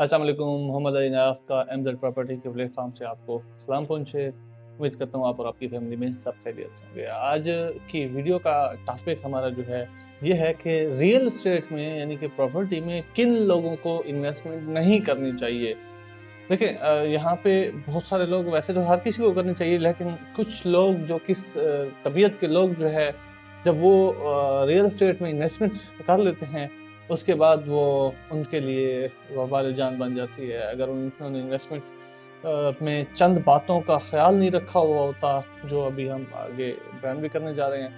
अस्सलाम वालेकुम। मोहम्मद अली नवाफ का एमजेड प्रॉपर्टी के प्लेटफॉर्म से आपको सलाम पहुँचे। उम्मीद करता हूँ आप और आपकी फैमिली में सब खैरियत से होंगे। आज की वीडियो का टॉपिक हमारा जो है ये है कि रियल एस्टेट में यानी कि प्रॉपर्टी में किन लोगों को इन्वेस्टमेंट नहीं करनी चाहिए। देखिए यहाँ पे बहुत सारे लोग, वैसे तो हर किसी को करनी चाहिए, लेकिन कुछ लोग जो किस तबीयत के लोग जो है जब वो रियल एस्टेट में इन्वेस्टमेंट कर लेते हैं उसके बाद वो उनके लिए वबाल जान बन जाती है। अगर उन्होंने इन्वेस्टमेंट में चंद बातों का ख्याल नहीं रखा हुआ होता, जो अभी हम आगे बयान भी करने जा रहे हैं,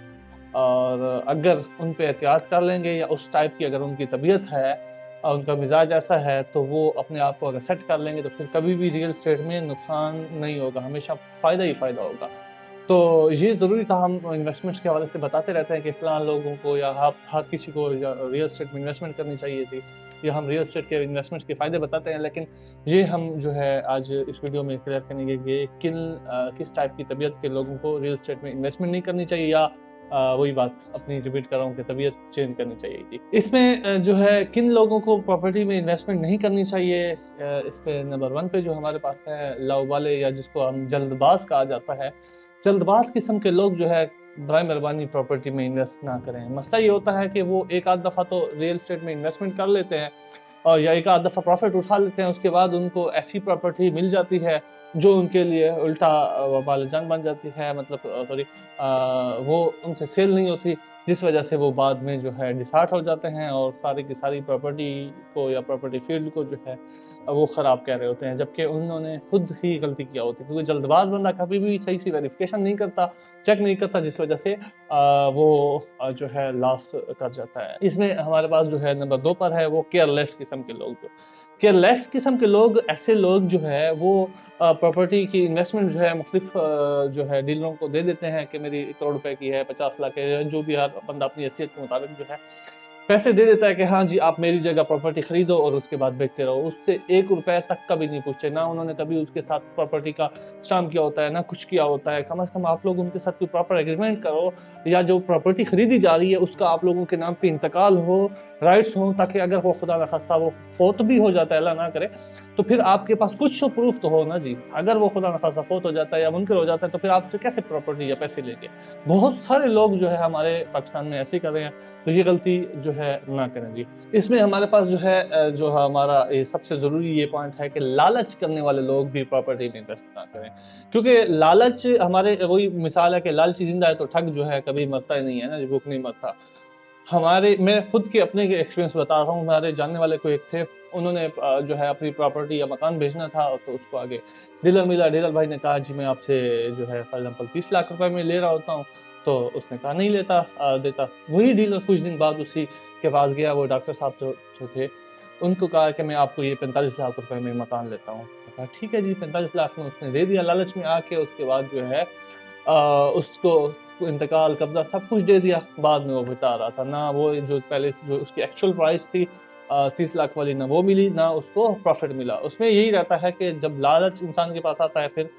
और अगर उन पे एहतियात कर लेंगे या उस टाइप की अगर उनकी तबीयत है और उनका मिजाज ऐसा है तो वो अपने आप को अगर सेट कर लेंगे तो फिर कभी भी रियल एस्टेट में नुकसान नहीं होगा, हमेशा फ़ायदा ही फ़ायदा होगा। तो ये ज़रूरी था, हम इन्वेस्टमेंट्स के हवाले से बताते रहते हैं कि फ़लाँ लोगों को या हर किसी को या रियल एस्टेट में इन्वेस्टमेंट करनी चाहिए थी, या हम रियल एस्टेट के इन्वेस्टमेंट्स के फ़ायदे बताते हैं। लेकिन ये हम जो है आज इस वीडियो में क्लियर करेंगे कि किस टाइप की तबीयत के लोगों को रियल एस्टेट में इन्वेस्टमेंट नहीं करनी चाहिए, या वही बात अपनी रिपीट कर रहा हूँ कि तबीयत चेंज करनी चाहिए थी। इसमें जो है किन लोगों को प्रॉपर्टी में इन्वेस्टमेंट नहीं करनी चाहिए, इस पे नंबर 1 पे जो हमारे पास है लव वाले, या जिसको हम जल्दबाज कहा जाता है। जल्दबाज किस्म के लोग जो है बराए मेहरबानी प्रॉपर्टी में इन्वेस्ट ना करें। मसला ये होता है कि वो एक आध दफ़ा तो रियल एस्टेट में इन्वेस्टमेंट कर लेते हैं और या एक आध दफ़ा प्रॉफिट उठा लेते हैं, उसके बाद उनको ऐसी प्रॉपर्टी मिल जाती है जो उनके लिए उल्टा वबाल जान बन जाती है। मतलब सॉरी, वो उनसे सेल नहीं होती, जिस वजह से वो बाद में जो है डिसहार्ट हो जाते हैं और सारी की सारी प्रॉपर्टी को या प्रॉपर्टी फील्ड को जो है वो ख़राब कह रहे होते हैं, जबकि उन्होंने खुद ही गलती किया होती है। क्योंकि जल्दबाज बंदा कभी भी सही सी वेरिफिकेशन नहीं करता, चेक नहीं करता, जिस वजह से वो जो है लॉस कर जाता है। इसमें हमारे पास जो है नंबर 2 पर है वो केयरलेस किस्म के लोग। जो केयरलेस किस्म के लोग, ऐसे लोग जो है वो प्रॉपर्टी की इन्वेस्टमेंट जो है मुख्तलिफ जो है डीलरों को दे देते हैं कि मेरी 1 करोड़ रुपए की है, 50 लाख है, जो भी हर बंदा अपनी हैसियत के मुताबिक जो है पैसे दे देता है कि हाँ जी आप मेरी जगह प्रॉपर्टी खरीदो और उसके बाद बेचते रहो। उससे 1 रुपए तक का भी नहीं पूछते, ना उन्होंने कभी उसके साथ प्रॉपर्टी का स्टाम्प किया होता है, ना कुछ किया होता है। कम से कम आप लोग उनके साथ कोई प्रॉपर एग्रीमेंट करो, या जो प्रॉपर्टी खरीदी जा रही है उसका आप लोगों के नाम पे इंतकाल हो, राइट्स हो, ताकि अगर वो खुदा न खास्ता वो फोत भी हो जाता है, अल्लाह ना करे, तो फिर आपके पास कुछ तो प्रूफ तो हो ना जी। अगर वो खुदा न खास्ता फोत हो जाता है या मुनकर हो जाता है तो फिर आपसे कैसे प्रॉपर्टी या पैसे लेंगे। बहुत सारे लोग जो है हमारे पाकिस्तान में ऐसे ही कर रहे हैं, तो ये गलती जो है ना करें जी। इसमें हमारे पास जो है जो हमारा सबसे ज़रूरी ये पॉइंट है कि लालच करने वाले लोग भी प्रॉपर्टी में इन्वेस्ट ना करें, क्योंकि लालच हमारे वही मिसाल है कि लालची जिंदा है तो ठग जो है कभी मरता ही नहीं है ना, भूख नहीं मरता। मैं खुद के अपने एक्सपीरियंस बता रहा हूँ। हमारे जानने वाले कोई एक थे, उन्होंने जो है अपनी प्रॉपर्टी या मकान बेचना था, तो उसको आगे डीलर मिला। डीलर भाई ने कहा जी मैं आपसे जो है फॉर एग्जाम्पल 30 लाख रुपए में ले रहा होता हूँ, तो उसने कहा नहीं देता। वही डीलर कुछ दिन बाद उसी के पास गया, वो डॉक्टर साहब जो थे, उनको कहा कि मैं आपको ये 45 लाख रुपए में मकान लेता हूँ। कहा ठीक है जी, 45 लाख में उसने दे दिया लालच में आके। उसके बाद जो है उसको इंतकाल, कब्ज़ा सब कुछ दे दिया। बाद में वो बता रहा था ना, वो जो पहले से जो उसकी एक्चुअल प्राइस थी 30 लाख वाली, ना वो मिली, ना उसको प्रॉफ़िट मिला। उसमें यही रहता है कि जब लालच इंसान के पास आता है, फिर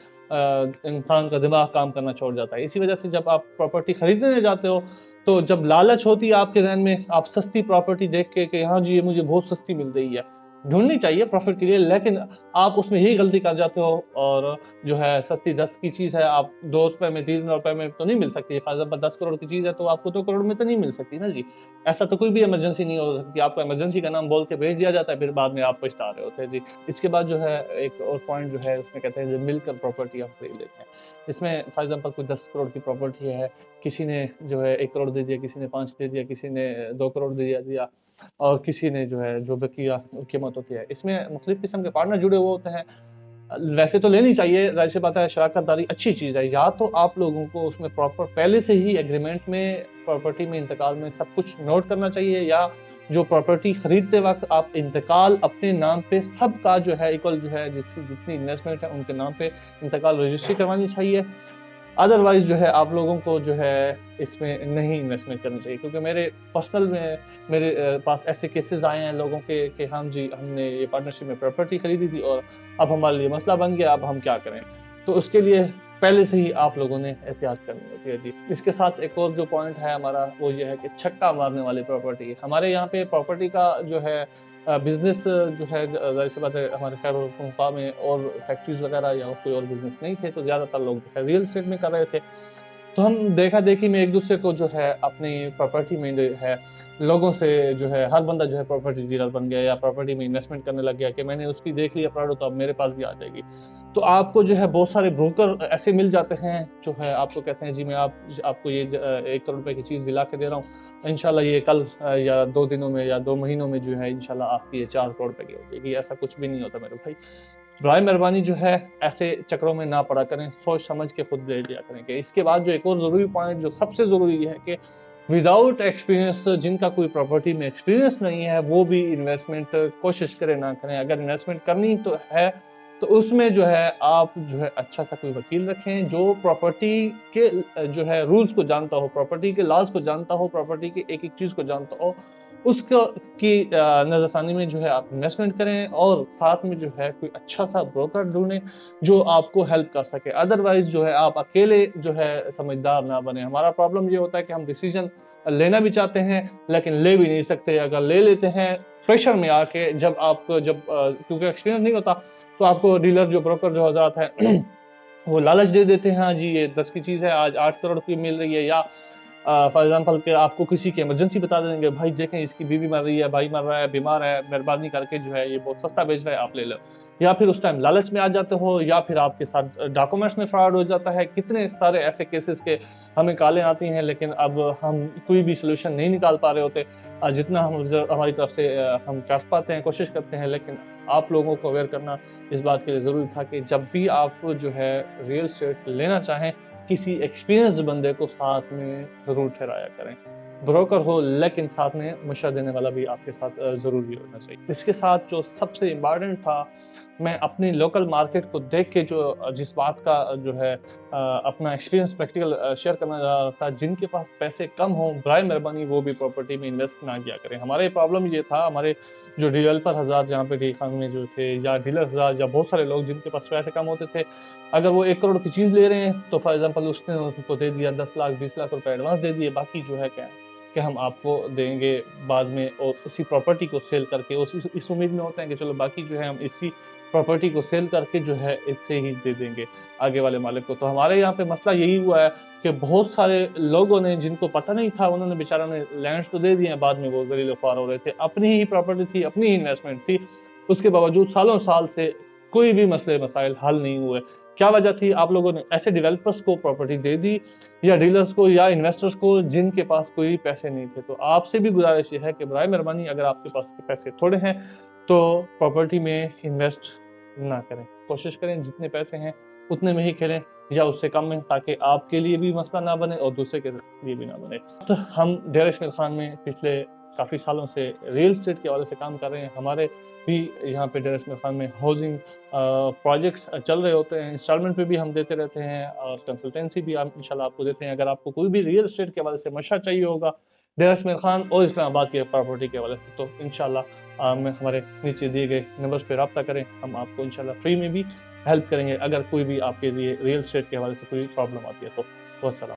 इंसान का दिमाग काम करना छोड़ जाता है। इसी वजह से जब आप प्रॉपर्टी खरीदने जाते हो, तो जब लालच होती है आपके ज़हन में, आप सस्ती प्रॉपर्टी देख के कि हाँ जी, ये मुझे बहुत सस्ती मिल रही है, ढूँढनी चाहिए प्रॉफ़िट के लिए, लेकिन आप उसमें यही गलती कर जाते हो। और जो है सस्ती 10 की चीज़ है, आप 2 रुपए में, 3 रुपए में तो नहीं मिल सकती। फॉर एग्ज़ाम्पल 10 करोड़ की चीज़ है तो आपको 2 करोड़ में तो नहीं मिल सकती ना जी। ऐसा तो कोई भी इमरजेंसी नहीं हो सकती, आपको इमरजेंसी का नाम बोल के भेज दिया जाता है, फिर बाद में आप पछता रहे होते हैं जी। इसके बाद जो है एक और पॉइंट जो है उसमें कहते हैं जब मिलकर प्रॉपर्टी आप खरीद लेते हैं। इसमें फॉर एग्ज़ाम्पल कोई 10 करोड़ की प्रॉपर्टी है, किसी ने जो है 1 करोड़ दे दिया, किसी ने 5 दे दिया, किसी ने 2 करोड़ दे दिया और किसी ने जो है जो बकिया कीमत होती है। इसमें मुख्तलिफ किस्म के पार्टनर जुड़े हुए होते हैं। वैसे तो लेनी चाहिए, ज़ाहिर-सी बात है, शराकत-दारी अच्छी चीज़ है। या तो आप लोगों को उसमें प्रॉपर पहले से ही एग्रीमेंट में, प्रॉपर्टी में इंतकाल में सब कुछ नोट करना चाहिए, या जो प्रॉपर्टी खरीदते वक़्त आप इंतकाल अपने नाम पे सबका जो है इक्वल जो है जिसकी जितनी इन्वेस्टमेंट है उनके नाम पे इंतकाल रजिस्ट्री करवानी चाहिए। अदरवाइज़ जो है आप लोगों को जो है इसमें नहीं इन्वेस्टमेंट करनी चाहिए, क्योंकि मेरे पर्सनल में मेरे पास ऐसे केसेस आए हैं लोगों के कि हाँ जी, हमने ये पार्टनरशिप में प्रॉपर्टी खरीदी थी और अब हमारे लिए मसला बन गया, अब हम क्या करें। तो उसके लिए पहले से ही आप लोगों ने एहतियात करनी होती है जी। इसके साथ एक और जो पॉइंट है हमारा वो ये है कि छक्का मारने वाली प्रॉपर्टी। हमारे यहाँ पे प्रॉपर्टी का जो है بزنس جو ہے ظاہر سی بات ہے ہمارے خیر پختونخوا میں اور فیکٹریز وغیرہ یا کوئی اور بزنس نہیں تھے، تو زیادہ تر لوگ جو ہے ریئل اسٹیٹ میں کر رہے تھے۔ تو ہم دیکھا دیکھی میں ایک دوسرے کو جو ہے اپنی پراپرٹی میں جو ہے لوگوں سے جو ہے ہر بندہ جو ہے پراپرٹی ڈیلر بن گیا یا پراپرٹی میں انویسٹمنٹ کرنے لگ گیا کہ میں نے اس کی دیکھ لی اپراڈو تو اب میرے پاس بھی آ جائے گی۔ تو آپ کو جو ہے بہت سارے بروکر ایسے مل جاتے ہیں جو ہے آپ کو کہتے ہیں جی میں آپ کو یہ 1 کروڑ روپے کی چیز دلا کے دے رہا ہوں، انشاءاللہ یہ کل یا 2 دنوں میں یا 2 مہینوں میں جو ہے انشاءاللہ آپ کی یہ 4 کروڑ روپے کی ہو جائے گی۔ ایسا کچھ بھی نہیں ہوتا میرے بھائی۔ برائے مہربانی جو ہے ایسے چکروں میں نہ پڑا کریں، سوچ سمجھ کے خود لے لیا کریں۔ کہ اس کے بعد جو ایک اور ضروری پوائنٹ جو سب سے ضروری ہے کہ وداؤٹ ایکسپیرینس، جن کا کوئی پراپرٹی میں ایکسپیرینس نہیں ہے وہ بھی انویسٹمنٹ کوشش کریں نہ کریں۔ اگر انویسٹمنٹ کرنی تو ہے تو اس میں جو ہے آپ جو ہے اچھا سا کوئی وکیل رکھیں جو پراپرٹی کے جو ہے رولز کو جانتا ہو، پراپرٹی کے لاز کو جانتا ہو، پراپرٹی کے ایک ایک چیز کو جانتا ہو، اس کی نظر ثانی میں جو ہے آپ انویسٹمنٹ کریں اور ساتھ میں جو ہے کوئی اچھا سا بروکر ڈھونڈیں جو آپ کو ہیلپ کر سکے۔ ادروائز جو ہے آپ اکیلے جو ہے سمجھدار نہ بنے۔ ہمارا پرابلم یہ ہوتا ہے کہ ہم ڈیسیژن لینا بھی چاہتے ہیں لیکن لے بھی نہیں سکتے۔ اگر لے لیتے ہیں پریشر میں آ کے، کیونکہ ایکسپیرینس نہیں ہوتا تو آپ کو ڈیلر جو بروکر جو حضرات ہیں وہ لالچ دے دیتے ہیں، ہاں جی یہ 10 کی چیز ہے آج 8 کروڑ کی مل رہی ہے، یا فار ایگزامپل کہ آپ کو کسی کی ایمرجنسی بتا دیں گے بھائی دیکھیں اس کی بیوی مر رہی ہے، بھائی مر رہا ہے، بیمار ہے، مہربانی کر کے جو ہے یہ بہت سستا بیچ رہا ہے آپ لے لو۔ یا پھر اس ٹائم لالچ میں آ جاتے ہو، یا پھر آپ کے ساتھ ڈاکومنٹس میں فراڈ ہو جاتا ہے۔ کتنے سارے ایسے کیسز کے ہمیں کالیں آتی ہیں لیکن اب ہم کوئی بھی سلوشن نہیں نکال پا رہے ہوتے، جتنا ہماری طرف سے ہم کر پاتے ہیں کوشش کرتے ہیں۔ لیکن آپ لوگوں کو اویئر کرنا اس بات کے لیے ضروری تھا کہ جب بھی آپ جو ہے ریئل اسٹیٹ لینا چاہیں کسی ایکسپیرینس بندے کو ساتھ میں ضرور ٹھہرایا کریں۔ بروکر ہو لیکن ساتھ میں مشورہ دینے والا بھی آپ کے ساتھ ضروری ہونا چاہیے۔ اس کے ساتھ جو سب سے امپارٹنٹ تھا، میں اپنی لوکل مارکیٹ کو دیکھ کے جس بات کا جو ہے اپنا ایکسپیرینس پریکٹیکل شیئر کرنا چاہ رہا تھا، جن کے پاس پیسے کم ہوں برائے مہربانی وہ بھی پراپرٹی میں انویسٹ نہ کیا کریں۔ ہمارے پرابلم یہ تھا، ہمارے جو ڈیولپر حضرات جہاں پہ ڈی خان میں جو تھے یا ڈیلر حضرات یا بہت سارے لوگ جن کے پاس پیسے کم ہوتے تھے، اگر وہ 1 کروڑ کی چیز لے رہے ہیں تو فار ایگزامپل اس نے ان کو دے دیا 10 لاکھ 20 لاکھ روپے ایڈوانس دے دیے، باقی جو ہے کیا کہ ہم آپ کو دیں گے بعد میں، اور اسی پراپرٹی کو سیل کر کے اس امید میں ہوتے ہیں کہ چلو باقی جو ہے ہم اسی پراپرٹی کو سیل کر کے جو ہے اس سے ہی دے دیں گے آگے والے مالک کو۔ تو ہمارے یہاں پہ مسئلہ یہی ہوا ہے کہ بہت سارے لوگوں نے جن کو پتہ نہیں تھا انہوں نے بیچاروں نے لینڈز تو دے دیے ہیں، بعد میں وہ ذلیل و خوار ہو رہے تھے۔ اپنی ہی پراپرٹی تھی، اپنی ہی انویسٹمنٹ تھی، اس کے باوجود سالوں سال سے کوئی بھی مسائل حل نہیں ہوئے۔ کیا وجہ تھی؟ آپ لوگوں نے ایسے ڈیولپرز کو پراپرٹی دے دی یا ڈیلرز کو یا انویسٹرز کو جن کے پاس کوئی پیسے نہیں تھے۔ تو آپ سے بھی گزارش یہ ہے کہ برائے مہربانی اگر آپ کے پاس پیسے تھوڑے ہیں تو پراپرٹی میں انویسٹ نہ کریں، کوشش کریں جتنے پیسے ہیں اتنے میں ہی کھیلیں یا اس سے کم میں، تاکہ آپ کے لیے بھی مسئلہ نہ بنے اور دوسرے کے لیے بھی نہ بنے۔ تو ہم ڈیرہ اسماعیل خان میں پچھلے کافی سالوں سے ریئل اسٹیٹ کے حوالے سے کام کر رہے ہیں۔ ہمارے بھی یہاں پہ ڈیرہ اسماعیل خان میں ہاؤسنگ پروجیکٹس چل رہے ہوتے ہیں، انسٹالمنٹ پہ بھی ہم دیتے رہتے ہیں اور کنسلٹینسی بھی ہم انشاءاللہ آپ کو دیتے ہیں۔ اگر آپ کو کوئی بھی ریئل اسٹیٹ کے حوالے سے مشورہ چاہیے ہوگا ڈیرہ اسماعیل خان اور اسلام آباد کے پراپرٹی کے حوالے سے، تو انشاءاللہ ہمارے نیچے دیے گئے نمبرز پہ رابطہ کریں، ہم آپ کو انشاءاللہ فری میں بھی ہیلپ کریں گے اگر کوئی بھی آپ کے لیے ریئل اسٹیٹ کے حوالے سے کوئی پرابلم آتی ہے تو۔ والسلام۔